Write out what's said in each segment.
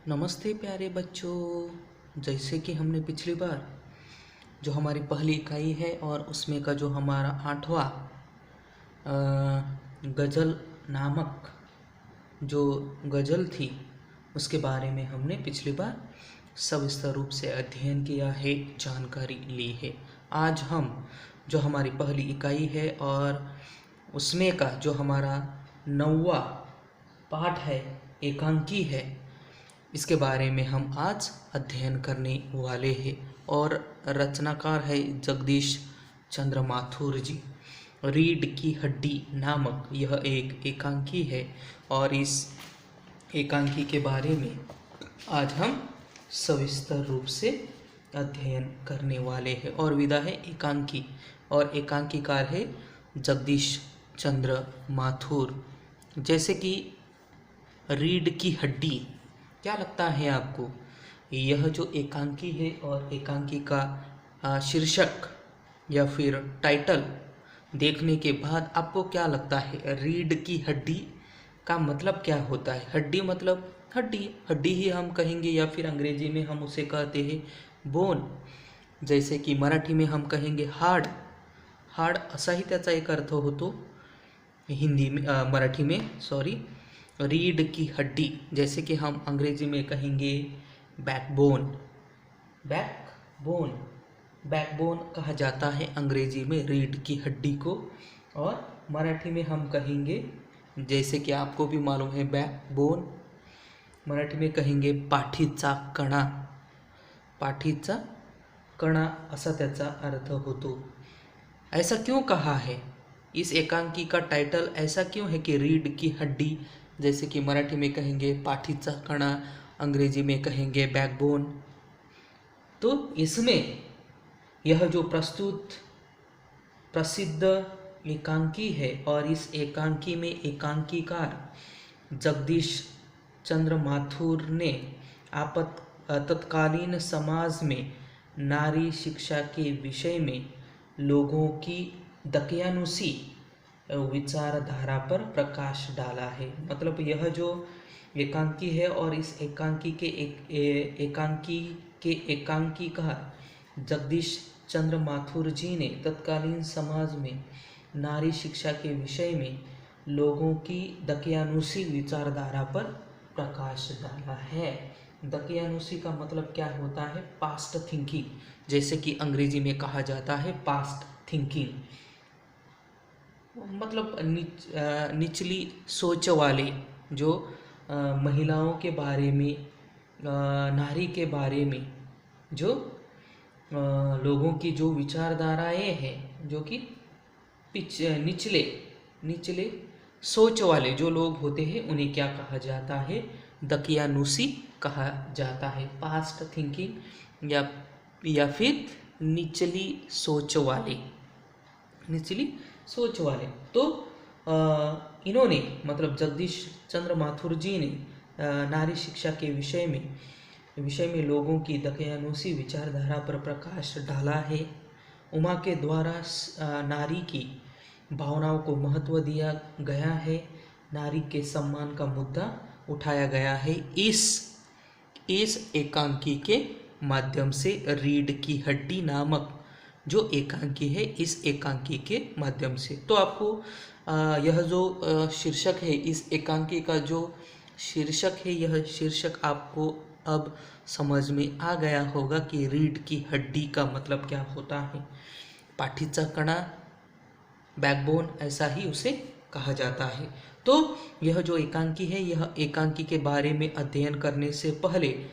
नमस्ते प्यारे बच्चों। जैसे कि हमने पिछली बार जो हमारी पहली इकाई है और उसमें का जो हमारा 8वां गज़ल नामक जो गज़ल थी उसके बारे में हमने पिछली बार सविस्तर रूप से अध्ययन किया है, जानकारी ली है। आज हम जो हमारी पहली इकाई है और उसमें का जो हमारा 9वां पाठ है, एकांकी है, इसके बारे में हम आज अध्ययन करने वाले हैं। और रचनाकार है जगदीश चंद्र माथुर जी। रीढ़ की हड्डी नामक यह एक एकांकी है और इस एकांकी के बारे में आज हम सविस्तर रूप से अध्ययन करने वाले हैं। और विधा है एकांकी और एकांकीकार है जगदीश चंद्र माथुर। जैसे कि रीढ़ की हड्डी, क्या लगता है आपको? यह जो एकांकी है और एकांकी का शीर्षक या फिर टाइटल देखने के बाद आपको क्या लगता है? रीढ़ की हड्डी का मतलब क्या होता है? हड्डी मतलब हड्डी, हड्डी ही हम कहेंगे या फिर अंग्रेजी में हम उसे कहते हैं बोन। जैसे कि मराठी में हम कहेंगे हाड, हाड असा ही त्याचा एक अर्थ होतो हिंदी में, मराठी में सॉरी। रीढ़ की हड्डी जैसे कि हम अंग्रेजी में कहेंगे बैकबोन, बैकबोन, बैकबोन कहा जाता है अंग्रेजी में रीढ़ की हड्डी को। और मराठी में हम कहेंगे, जैसे कि आपको भी मालूम है बैकबोन, मराठी में कहेंगे पाठीचा कणा, पाठीचा कणा असा त्याचा अर्थ होतो। ऐसा क्यों कहा है? इस एकांकी का टाइटल ऐसा क्यों है कि रीढ़ की हड्डी? जैसे कि मराठी में कहेंगे पाठीचा कणा, अंग्रेजी में कहेंगे बैकबोन। तो इसमें यह जो प्रसिद्ध एकांकी है और इस एकांकी में एकांकीकार जगदीश चंद्र माथुर ने तत्कालीन समाज में नारी शिक्षा के विषय में लोगों की दकियानुसी विचारधारा पर प्रकाश डाला है। मतलब यह जो एकांकी है और इस एकांकी के एकांकीकार जगदीश चंद्र माथुर जी ने तत्कालीन समाज में नारी शिक्षा के विषय में लोगों की दकियानुसी विचारधारा पर प्रकाश डाला है। दकियानुसी का मतलब क्या होता है? पास्ट थिंकिंग, जैसे कि अंग्रेजी में कहा जाता है पास्ट थिंकिंग, मतलब निचली सोच वाले जो महिलाओं के बारे में, नारी के बारे में जो लोगों की जो विचारधाराएं हैं, जो कि निचले सोच वाले जो लोग होते हैं, उन्हें क्या कहा जाता है? दकियानुसी कहा जाता है। पास्ट थिंकिंग या फिर निचली सोच वाले, निचली सोच वाले। तो इन्होंने मतलब जगदीश चंद्र माथुर जी ने नारी शिक्षा के विषय में लोगों की दकियानुसी विचारधारा पर प्रकाश डाला है। उमा के द्वारा नारी की भावनाओं को महत्व दिया गया है, नारी के सम्मान का मुद्दा उठाया गया है इस एकांकी के माध्यम से। रीढ़ की हड्डी नामक जो एकांकी है, इस एकांकी के माध्यम से। तो आपको यह जो शीर्षक है, इस एकांकी का जो शीर्षक है, यह शीर्षक आपको अब समझ में आ गया होगा कि रीढ़ की हड्डी का मतलब क्या होता है। पाठीचा कणा, बैकबोन, ऐसा ही उसे कहा जाता है। तो यह जो एकांकी है, यह एकांकी के बारे में अध्ययन करने से पहले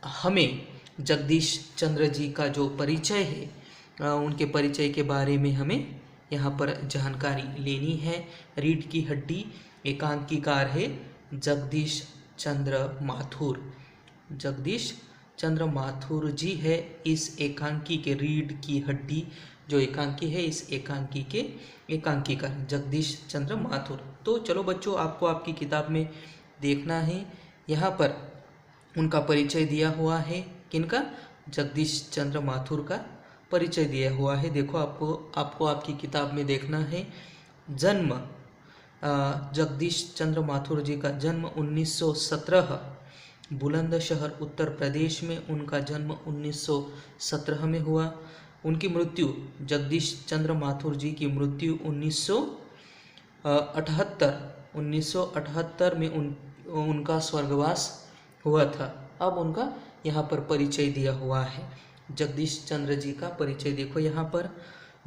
हमें जगदीश चंद्र जी का जो परिचय है, उनके परिचय के बारे में हमें यहाँ पर जानकारी लेनी है। रीढ़ की हड्डी एकांकीकार है जगदीश चंद्र माथुर। जगदीश चंद्र माथुर जी है इस एकांकी के, रीढ़ की हड्डी जो एकांकी है, इस एकांकी के एकांकीकार जगदीश चंद्र माथुर। तो चलो बच्चों, आपको आपकी किताब में देखना है, यहाँ पर उनका परिचय दिया हुआ है। किनका? जगदीश चंद्र माथुर का परिचय दिया हुआ है। देखो, आपको आपकी किताब में देखना है। जन्म जगदीश चंद्र माथुर जी का जन्म 1917 बुलंदशहर उत्तर प्रदेश में उनका जन्म 1917 में हुआ। उनकी मृत्यु, जगदीश चंद्र माथुर जी की मृत्यु 1978 में उनका स्वर्गवास हुआ था। अब उनका यहाँ पर परिचय दिया हुआ है। जगदीश चंद्र जी का परिचय देखो यहाँ पर।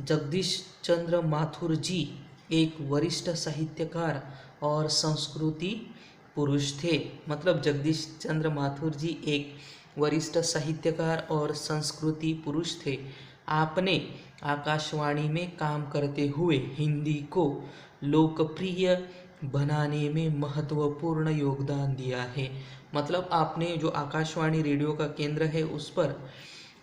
जगदीश चंद्र माथुर जी एक वरिष्ठ साहित्यकार और संस्कृति पुरुष थे। मतलब जगदीश चंद्र माथुर जी एक वरिष्ठ साहित्यकार और संस्कृति पुरुष थे। आपने आकाशवाणी में काम करते हुए हिंदी को लोकप्रिय बनाने में महत्वपूर्ण योगदान दिया है। मतलब आपने जो आकाशवाणी रेडियो का केंद्र है उस पर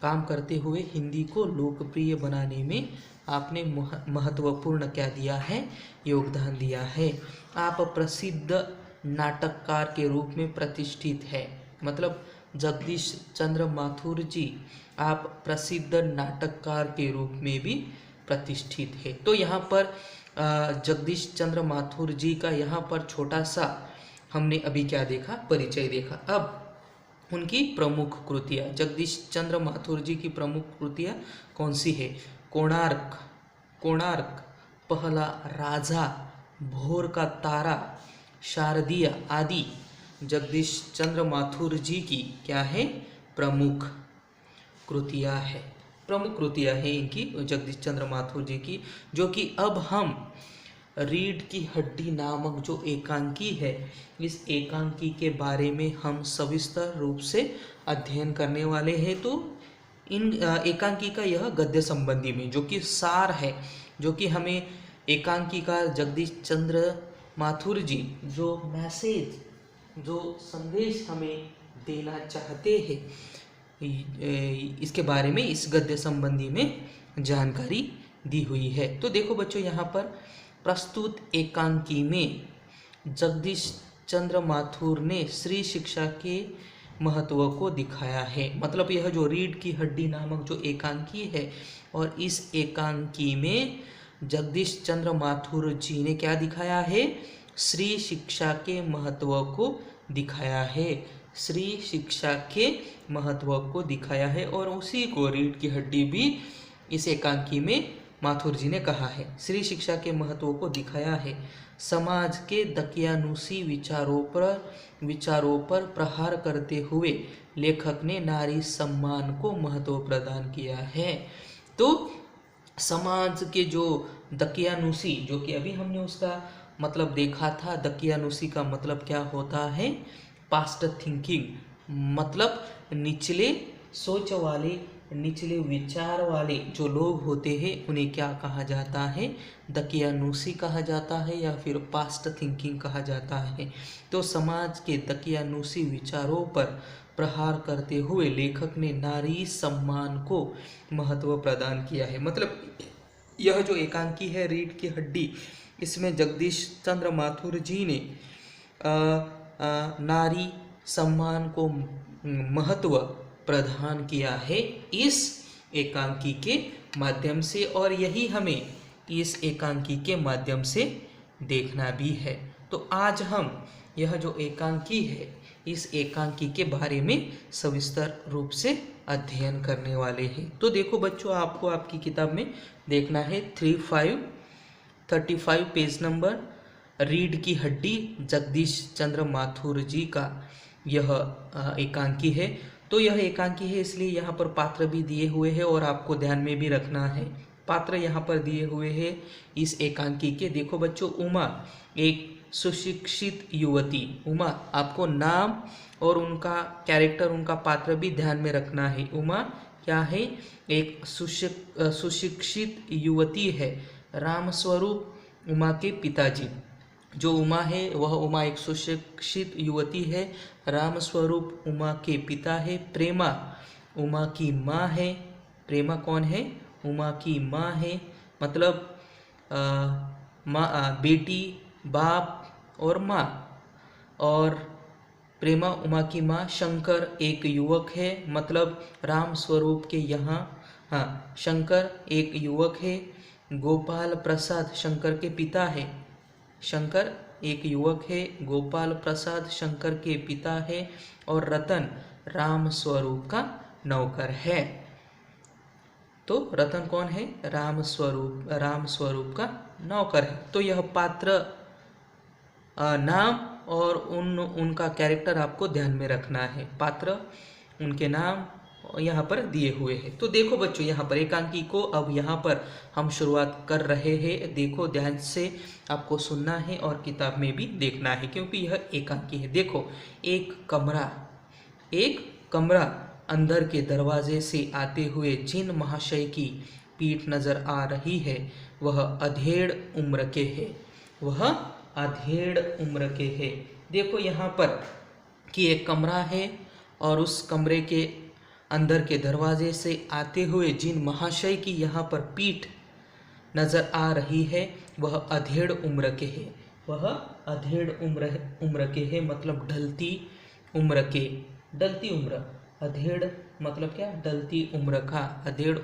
काम करते हुए हिंदी को लोकप्रिय बनाने में आपने महत्वपूर्ण क्या दिया है, योगदान दिया है। आप प्रसिद्ध नाटककार के रूप में प्रतिष्ठित है। मतलब जगदीश चंद्र माथुर जी आप प्रसिद्ध नाटककार के रूप में भी प्रतिष्ठित है। तो यहाँ पर जगदीश चंद्र माथुर जी का यहाँ पर छोटा सा हमने अभी क्या देखा, परिचय देखा। अब उनकी प्रमुख कृतियाँ, जगदीश चंद्र माथुर जी की प्रमुख कृतियाँ कौन सी है? कोणार्क, पहला राजा, भोर का तारा, शारदीय आदि जगदीश चंद्र माथुर जी की क्या है, प्रमुख कृतियाँ है। प्रमुख कृतियाँ है इनकी जगदीश चंद्र माथुर जी की, जो कि अब हम रीढ़ की हड्डी नामक जो एकांकी है, इस एकांकी के बारे में हम सविस्तर रूप से अध्ययन करने वाले हैं। तो इन एकांकी का यह गद्य संबंधी में जो कि सार है, जो कि हमें एकांकी का जगदीश चंद्र माथुर जी जो मैसेज, जो संदेश हमें देना चाहते हैं, इसके बारे में इस गद्य संबंधी में जानकारी दी हुई है। तो देखो बच्चों, यहाँ पर प्रस्तुत एकांकी में जगदीश चंद्र माथुर ने स्त्री शिक्षा के महत्व को दिखाया है। मतलब यह जो रीढ़ की हड्डी नामक जो एकांकी है, और इस एकांकी में जगदीश चंद्र माथुर जी ने क्या दिखाया है, स्त्री शिक्षा के महत्व को दिखाया है। स्त्री शिक्षा के महत्व को दिखाया है, और उसी को रीढ़ की हड्डी भी इस एकांकी में माथुर जी ने कहा है। स्त्री शिक्षा के महत्व को दिखाया है। समाज के दकियानुसी विचारों पर प्रहार करते हुए लेखक ने नारी सम्मान को महत्व प्रदान किया है। तो समाज के जो दकियानुसी, जो कि अभी हमने उसका मतलब देखा था, दकियानुसी का मतलब क्या होता है, पास्ट थिंकिंग, मतलब निचले सोच वाले, निचले विचार वाले जो लोग होते हैं उन्हें क्या कहा जाता है, दकियानुसी कहा जाता है या फिर पास्ट थिंकिंग कहा जाता है। तो समाज के दकियानुसी विचारों पर प्रहार करते हुए लेखक ने नारी सम्मान को महत्व प्रदान किया है। मतलब यह जो एकांकी है रीढ़ की हड्डी, इसमें जगदीश चंद्र माथुर जी ने नारी सम्मान को महत्व प्रदान किया है इस एकांकी के माध्यम से, और यही हमें इस एकांकी के माध्यम से देखना भी है। तो आज हम यह जो एकांकी है, इस एकांकी के बारे में सविस्तर रूप से अध्ययन करने वाले हैं। तो देखो बच्चों, आपको आपकी किताब में देखना है 35 पेज नंबर, रीढ़ की हड्डी जगदीश चंद्र माथुर जी का यह एकांकी है। तो यह एकांकी है, इसलिए यहाँ पर पात्र भी दिए हुए हैं और आपको ध्यान में भी रखना है। पात्र यहाँ पर दिए हुए हैं इस एकांकी के। देखो बच्चों, उमा एक सुशिक्षित युवती, उमा, आपको नाम और उनका कैरेक्टर, उनका पात्र भी ध्यान में रखना है। उमा क्या है, एक सुशिक्षित युवती है। रामस्वरूप उमा के पिताजी, जो उमा है वह उमा एक सुशिक्षित युवती है। रामस्वरूप उमा के पिता है। प्रेमा उमा की माँ है। प्रेमा कौन है, उमा की माँ है। मतलब माँ, बेटी, बाप और माँ। और प्रेमा उमा की माँ। शंकर एक युवक है। मतलब राम स्वरूप के यहाँ, हाँ, शंकर एक युवक है। गोपाल प्रसाद शंकर के पिता है। शंकर एक युवक है, गोपाल प्रसाद शंकर के पिता है और रतन राम स्वरूप का नौकर है। तो रतन कौन है? राम स्वरूप का नौकर है। तो यह पात्र नाम और उनका कैरेक्टर आपको ध्यान में रखना है। पात्र, उनके नाम यहाँ पर दिए हुए हैं। तो देखो बच्चों, यहाँ पर एकांकी को अब यहाँ पर हम शुरुआत कर रहे हैं। देखो, ध्यान से आपको सुनना है और किताब में भी देखना है, क्योंकि यह एकांकी है। देखो, एक कमरा अंदर के दरवाजे से आते हुए जिन महाशय की पीठ नजर आ रही है वह अधेड़ उम्र के है। देखो यहाँ पर कि एक कमरा है और उस कमरे के अंदर के दरवाजे से आते हुए जिन महाशय की यहाँ पर पीठ नजर आ रही है वह अधेड़ उम्र के है। मतलब ढलती उम्र। अधेड़ मतलब क्या? ढलती उम्र का। अधेड़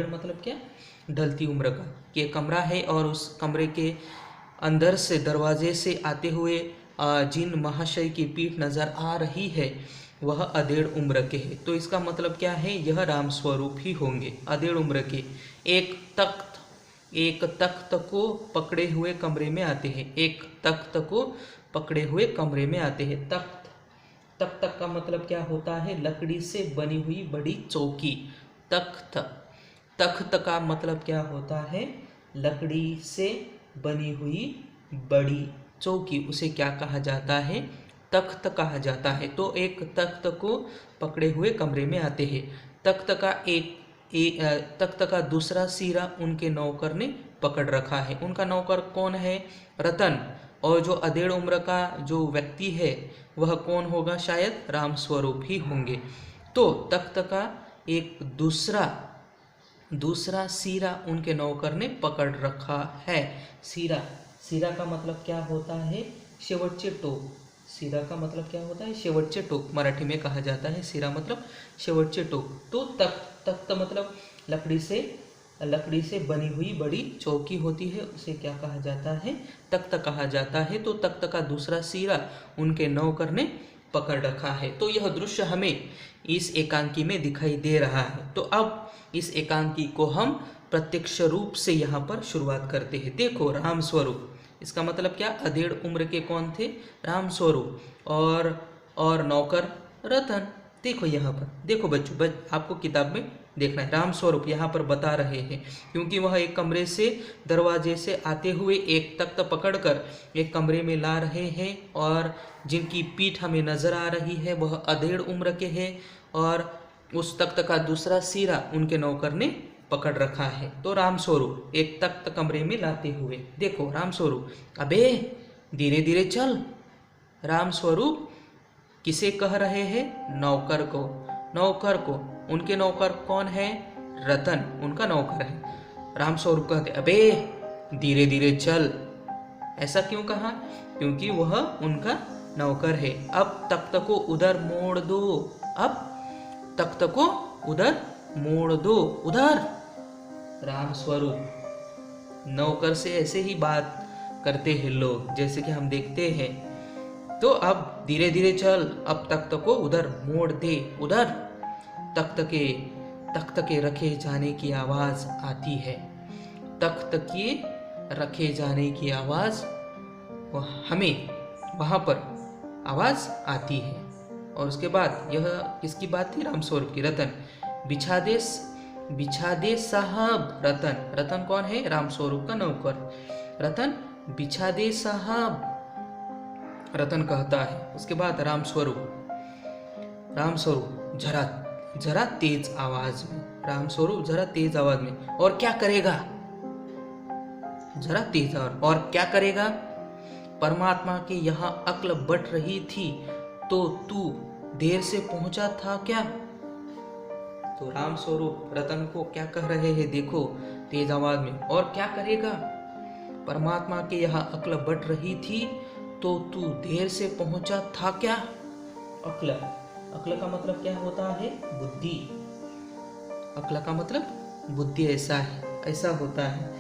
मतलब क्या? ढलती उम्र का। ये कमरा है और उस कमरे के अंदर से दरवाजे से आते हुए जिन महाशय की पीठ नजर आ रही है वह अधेड़ उम्र के है। तो इसका मतलब क्या है? यह राम स्वरूप ही होंगे, अधेड़ उम्र के। एक तख्त को पकड़े हुए कमरे में आते हैं। तख्त का मतलब क्या होता है? लकड़ी से बनी हुई बड़ी चौकी। तख्त का मतलब क्या होता है? लकड़ी से बनी हुई बड़ी चौकी। उसे क्या कहा जाता है? तख्त कहा जाता है। तो एक तख्त को पकड़े हुए कमरे में आते हैं। तख्त का दूसरा सिरा उनके नौकर ने पकड़ रखा है। उनका नौकर कौन है? रतन। और जो अधेड़ उम्र का जो व्यक्ति है वह कौन होगा? शायद राम स्वरूप ही होंगे। तो तख्त का एक दूसरा सिरा उनके नौकर ने पकड़ रखा है। सिरा का मतलब क्या होता है? शेवटचे टोक। सिरा का मतलब क्या होता है? शेवटचे टोक। मराठी में कहा जाता है सिरा मतलब शेवटचे टोक। तो तख्त मतलब लकड़ी से बनी हुई बड़ी चौकी होती है, उसे क्या कहा जाता है? तख्त कहा जाता है। तो तख्त का दूसरा सिरा उनके नौकर ने पकड़ रखा है। तो यह दृश्य हमें इस एकांकी में दिखाई दे रहा है। तो अब इस एकांकी को हम प्रत्यक्ष रूप से यहाँ पर शुरुआत करते हैं। देखो, राम स्वरूप, इसका मतलब क्या? अधेड़ उम्र के कौन थे? राम स्वरूप। और नौकर रतन। देखो यहाँ पर, देखो बच्चों, आपको किताब में देखना है। राम स्वरूप यहाँ पर बता रहे हैं क्योंकि वह एक कमरे से दरवाजे से आते हुए एक तख्त पकड़कर एक कमरे में ला रहे हैं और जिनकी पीठ हमें नजर आ रही है वह अधेड़ उम्र के हैं और उस तख्त का दूसरा सिरा उनके नौकर ने पकड़ रखा है। तो राम स्वरूप एक तख्त कमरे में लाते हुए, देखो राम स्वरूप, अबे धीरे धीरे चल। राम स्वरूप किसे कह रहे हैं? नौकर को। उनके नौकर कौन है? रतन उनका नौकर है। राम स्वरूप कहते, अबे धीरे धीरे चल। ऐसा क्यों कहा? क्योंकि वह उनका नौकर है। अब तख्त को उधर मोड़ दो। उधर। राम स्वरूप नौकर से ऐसे ही बात करते हैं लोग, जैसे कि हम देखते हैं। तो अब धीरे धीरे चल, अब तख्त को उधर मोड़ दे। उधर। तख्त के रखे जाने की आवाज आती है। तख्त के रखे जाने की आवाज हमें वहां पर आवाज आती है। और उसके बाद यह किसकी बात थी? राम स्वरूप की। रतन बिछा दे साहब। रतन कौन है? राम स्वरूप का नौकर। रतन बिछा दे साहब, रतन कहता है। उसके बाद राम स्वरूप जरा तेज आवाज में। राम स्वरूप जरा तेज आवाज में, और क्या करेगा? जरा तेज आवाज, और क्या करेगा? परमात्मा के यहाँ अक्ल बट रही थी तो तू देर से पहुंचा था क्या? तो राम स्वरूप रतन को क्या कह रहे हैं? देखो तेज आवाज में, और क्या करेगा? परमात्मा के यहाँ अक्ल बट रही थी तो तू देर से पहुंचा था क्या? अक्ल का मतलब क्या होता है? बुद्धि। अक्ल का मतलब बुद्धि। ऐसा होता है।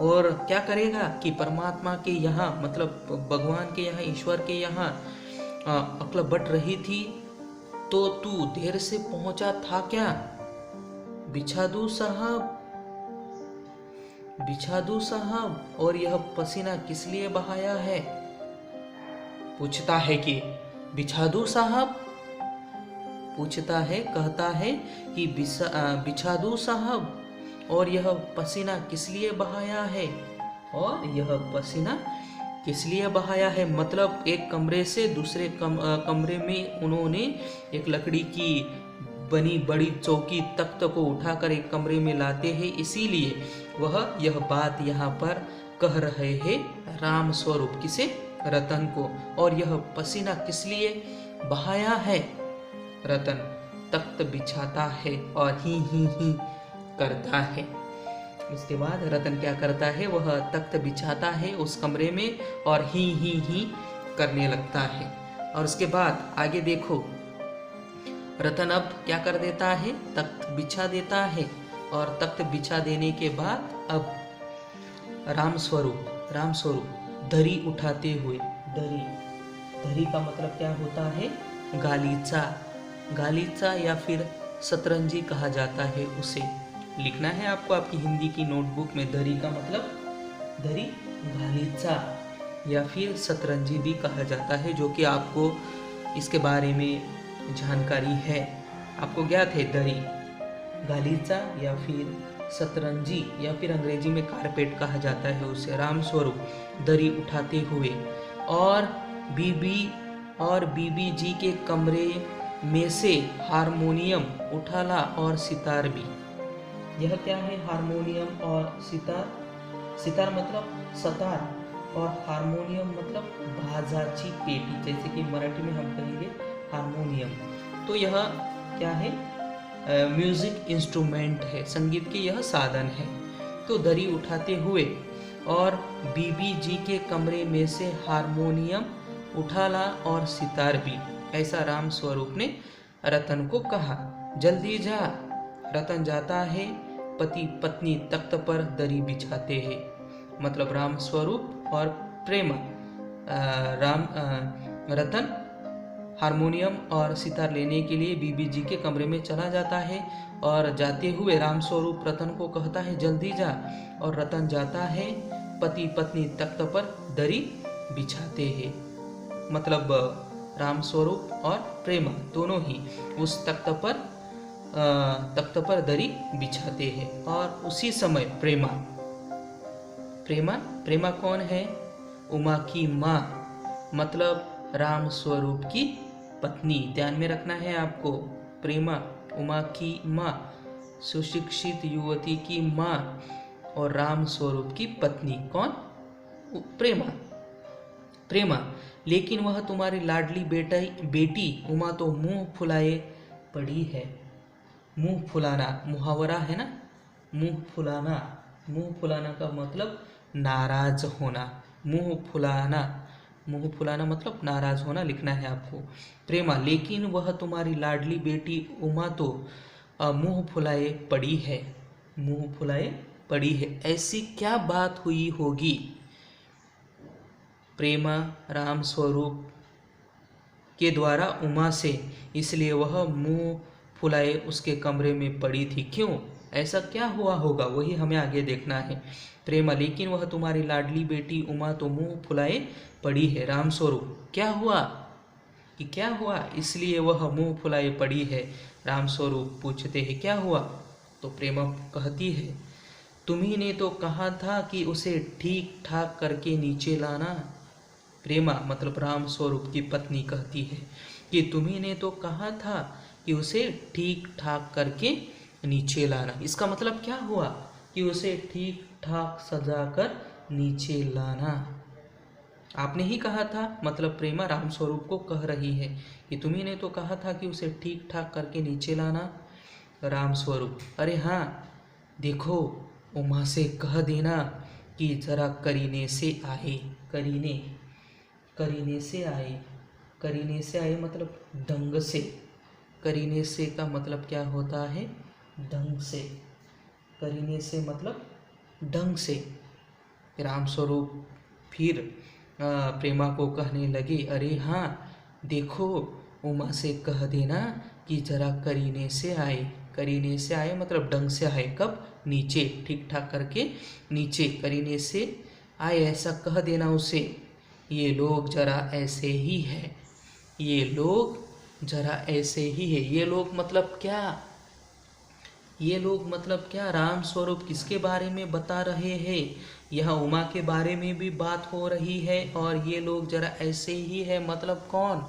और क्या करेगा कि परमात्मा के यहाँ मतलब भगवान के यहाँ, ईश्वर के यहाँ अक्ल बट रही थी तो तू देर से पहुंचा था क्या? बिछा दूं साहब, बिछा दूं साहब, और यह पसीना किस लिए बहाया है? पूछता है कि बिछा दूं साहब, पूछता है, कहता है कि बिछा दूं साहब, और यह पसीना किस लिए बहाया है? और यह पसीना किस लिए बहाया है मतलब एक कमरे से दूसरे कमरे में उन्होंने एक लकड़ी की बनी बड़ी चौकी तख्त को उठाकर एक कमरे में लाते हैं, इसीलिए वह यह बात यहाँ पर कह रहे हैं राम स्वरूप किसे? रतन को। और यह पसीना किस लिए बहाया है? रतन तख्त बिछाता है और ही करता है। उसके बाद रतन क्या करता है? वह तख्त बिछाता है उस कमरे में और ही करने लगता है। और उसके बाद आगे देखो, रतन अब क्या कर देता है? तख्त बिछा देता है, और तख्त बिछा देने के बाद अब राम स्वरूप धरी उठाते हुए, धरी का मतलब क्या होता है? गालीचा या फिर सतरंजी कहा जाता है उसे। लिखना है आपको आपकी हिंदी की नोटबुक में, धरी का मतलब धरी गालीचा या फिर सतरंजी भी कहा जाता है, जो कि आपको इसके बारे में जानकारी है। आपको ज्ञात है धरी गालीचा या फिर सतरंजी या फिर अंग्रेजी में कारपेट कहा जाता है उसे। राम स्वरूप धरी उठाते हुए और बीबी जी के कमरे में से हारमोनियम उठा ला और सितार भी। यह क्या है? हारमोनियम और सितार मतलब सतार, और हारमोनियम मतलब बाजाची पेटी, जैसे कि मराठी में हम कहेंगे हारमोनियम। तो यह क्या है? म्यूजिक इंस्ट्रूमेंट है, संगीत के यह साधन है। तो धरी उठाते हुए और बीबी जी के कमरे में से हारमोनियम उठा ला और सितार भी, ऐसा राम स्वरूप ने रतन को कहा। जल्दी जा। रतन जाता है, पति पत्नी तख्त पर दरी बिछाते हैं। मतलब राम स्वरूप और प्रेम, रतन हारमोनियम और सितार लेने के लिए बीबी जी के कमरे में चला जाता है, और जाते हुए राम स्वरूप रतन को कहता है जल्दी जा, और रतन जाता है, पति पत्नी तख्त पर दरी बिछाते हैं। मतलब राम स्वरूप और प्रेम दोनों ही उस तख्त पर दरी बिछाते हैं। और उसी समय प्रेमा कौन है? उमा की माँ, मतलब राम स्वरूप की पत्नी। ध्यान में रखना है आपको, प्रेमा उमा की माँ, सुशिक्षित युवती की माँ, और राम स्वरूप की पत्नी कौन? प्रेमा। लेकिन वह तुम्हारी लाडली बेटी उमा तो मुंह फुलाए पड़ी है। मुंह फुलाना मुहावरा है ना, मुंह फुलाना का मतलब नाराज होना। मुंह फुलाना मतलब नाराज होना, लिखना है आपको। प्रेमा, लेकिन वह तुम्हारी लाडली बेटी उमा तो मुंह फुलाए पड़ी है। ऐसी क्या बात हुई होगी? प्रेमा राम स्वरूप के द्वारा उमा से, इसलिए वह मुंह फुलाए उसके कमरे में पड़ी थी। क्यों? ऐसा क्या हुआ होगा, वही हमें आगे देखना है। प्रेमा, लेकिन वह तुम्हारी लाडली बेटी उमा तो मुंह फुलाए पड़ी है। राम स्वरूप, क्या हुआ इसलिए वह मुंह फुलाए पड़ी है? राम स्वरूप पूछते हैं क्या हुआ? तो प्रेमा कहती है तुम्ही ने तो कहा था कि उसे ठीक ठाक करके नीचे लाना। प्रेमा मतलब राम स्वरूप की पत्नी कहती है कि तुम्ही ने तो कहा था कि उसे ठीक ठाक करके नीचे लाना। इसका मतलब क्या हुआ? कि उसे ठीक ठाक सजाकर नीचे लाना। आपने ही कहा था, मतलब प्रेमा राम स्वरूप को कह रही है कि तुम्ही ने तो कहा था कि उसे ठीक ठाक करके नीचे लाना। राम स्वरूप, अरे हाँ, देखो उमा से कह देना कि जरा करीने से आए। करीने से आए मतलब ढंग से। करीने से का मतलब क्या होता है? ढंग से। करीने से मतलब ढंग से। रामस्वरूप फिर प्रेमा को कहने लगे, अरे हाँ देखो, उमा से कह देना कि जरा करीने से आए। करीने से आए मतलब ढंग से आए, कब? नीचे, ठीक ठाक करके नीचे करीने से आए, ऐसा कह देना उसे। ये लोग जरा ऐसे ही है, ये लोग जरा ऐसे ही है। ये लोग मतलब क्या? ये लोग मतलब क्या? राम स्वरूप किसके बारे में बता रहे हैं? यहाँ उमा के बारे में भी बात हो रही है, और ये लोग जरा ऐसे ही है मतलब कौन?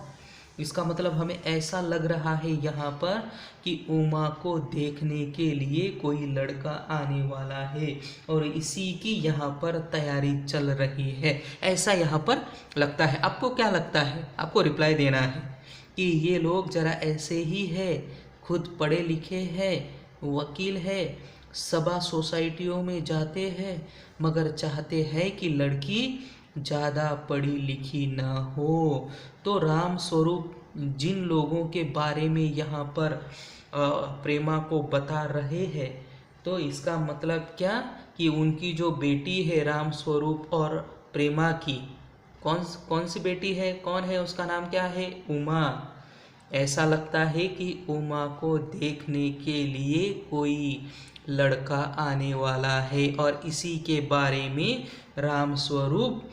इसका मतलब हमें ऐसा लग रहा है यहाँ पर कि उमा को देखने के लिए कोई लड़का आने वाला है, और इसी की यहाँ पर तैयारी चल रही है, ऐसा यहाँ पर लगता है। आपको क्या लगता है? आपको रिप्लाई देना है कि ये लोग जरा ऐसे ही है, खुद पढ़े लिखे हैं, वकील है, सभा सोसाइटियों में जाते हैं, मगर चाहते हैं कि लड़की ज़्यादा पढ़ी लिखी ना हो। तो राम स्वरूप जिन लोगों के बारे में यहाँ पर प्रेमा को बता रहे हैं, तो इसका मतलब क्या कि उनकी जो बेटी है राम स्वरूप और प्रेमा की, कौन सी बेटी है, कौन है, उसका नाम क्या है? उमा। ऐसा लगता है कि उमा को देखने के लिए कोई लड़का आने वाला है, और इसी के बारे में राम स्वरूप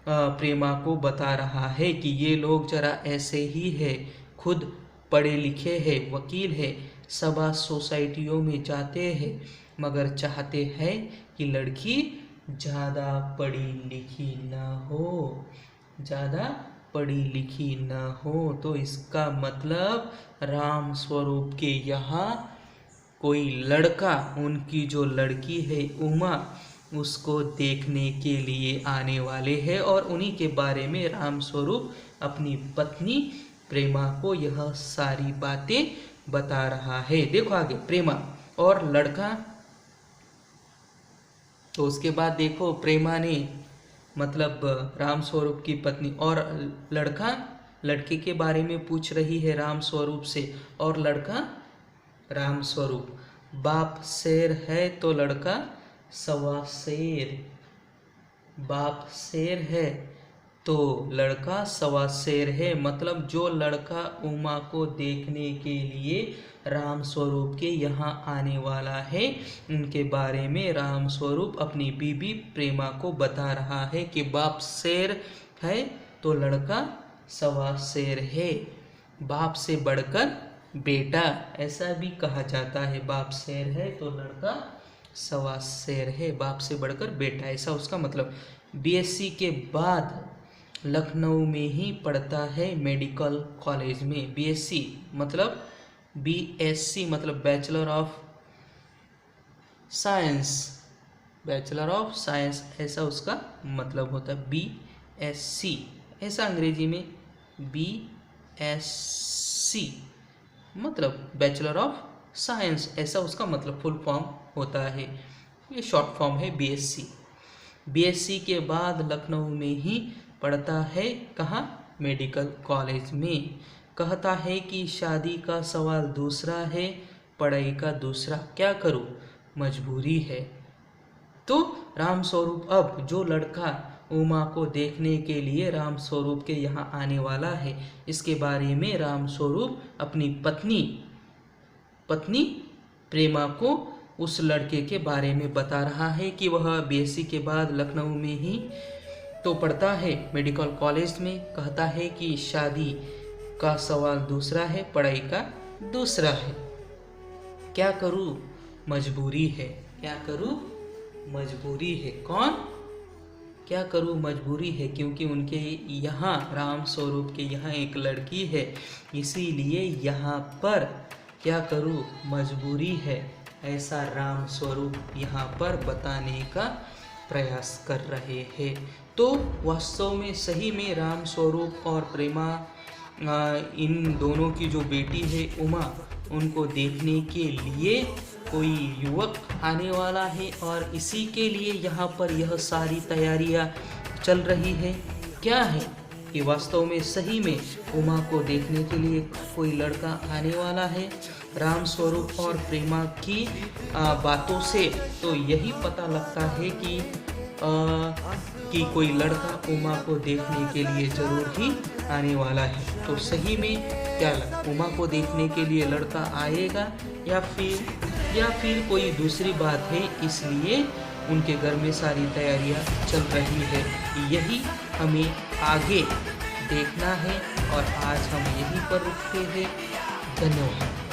प्रेमा को बता रहा है कि ये लोग जरा ऐसे ही है, खुद पढ़े लिखे हैं, वकील है, सभा सोसाइटियों में जाते हैं, मगर चाहते हैं कि लड़की ज़्यादा पढ़ी लिखी ना हो, ज़्यादा पढ़ी लिखी ना हो। तो इसका मतलब राम स्वरूप के यहाँ कोई लड़का, उनकी जो लड़की है उमा, उसको देखने के लिए आने वाले हैं, और उन्हीं के बारे में राम स्वरूप अपनी पत्नी प्रेमा को यह सारी बातें बता रहा है। देखो आगे, प्रेमा और लड़का। तो उसके बाद देखो, प्रेमा ने मतलब राम स्वरूप की पत्नी और लड़का, लड़के के बारे में पूछ रही है राम स्वरूप से, और लड़का राम स्वरूप। बाप शेर है तो लड़का सवा शेर, बाप शेर है तो लड़का सवा शेर है। मतलब जो लड़का उमा को देखने के लिए राम स्वरूप के यहाँ आने वाला है, उनके बारे में राम स्वरूप अपनी बीबी प्रेमा को बता रहा है कि बाप शेर है तो लड़का सवा शेर है। बाप से बढ़कर बेटा, ऐसा भी कहा जाता है। बाप शेर है तो लड़का सवा शेर है, बाप से बढ़कर बेटा, ऐसा उसका मतलब। बीएससी के बाद लखनऊ में ही पढ़ता है मेडिकल कॉलेज में। बीएससी मतलब बीएससी मतलब bachelor of science, bachelor of science, ऐसा उसका मतलब होता है। बीएससी ऐसा अंग्रेजी में बीएससी मतलब बैचलर ऑफ साइंस, ऐसा उसका मतलब फुल फॉर्म होता है। ये शॉर्ट फॉर्म है बीएससी। बीएससी के बाद लखनऊ में ही पढ़ता है, कहाँ? मेडिकल कॉलेज में। कहता है कि शादी का सवाल दूसरा है, पढ़ाई का दूसरा, क्या करूँ, मजबूरी है। तो राम स्वरूप अब जो लड़का उमा को देखने के लिए राम स्वरूप के यहाँ आने वाला है, इसके बारे में राम स्वरूप अपनी पत्नी प्रेमा को उस लड़के के बारे में बता रहा है कि वह बीएससी के बाद लखनऊ में ही तो पढ़ता है मेडिकल कॉलेज में। कहता है कि शादी का सवाल दूसरा है, पढ़ाई का दूसरा है, क्या करूँ, मजबूरी है। क्या करूँ, मजबूरी है। कौन? क्या करूँ, मजबूरी है, क्योंकि उनके यहाँ राम स्वरूप के यहाँ एक लड़की है, इसीलिए यहाँ पर क्या करूँ, मजबूरी है, ऐसा राम स्वरूप यहाँ पर बताने का प्रयास कर रहे हैं। तो वास्तव में सही में राम स्वरूप और प्रेमा, इन दोनों की जो बेटी है उमा, उनको देखने के लिए कोई युवक आने वाला है, और इसी के लिए यहाँ पर यह सारी तैयारियाँ चल रही है। क्या है कि वास्तव में सही में उमा को देखने के लिए कोई लड़का आने वाला है। राम स्वरूप और प्रेमा की बातों से तो यही पता लगता है कि कि कोई लड़का उमा को देखने के लिए ज़रूर ही आने वाला है। तो सही में क्या उमा को देखने के लिए लड़का आएगा या फिर कोई दूसरी बात है, इसलिए उनके घर में सारी तैयारियां चल रही है। यही हमें आगे देखना है और आज हम यहीं पर रुकते हैं। धन्यवाद।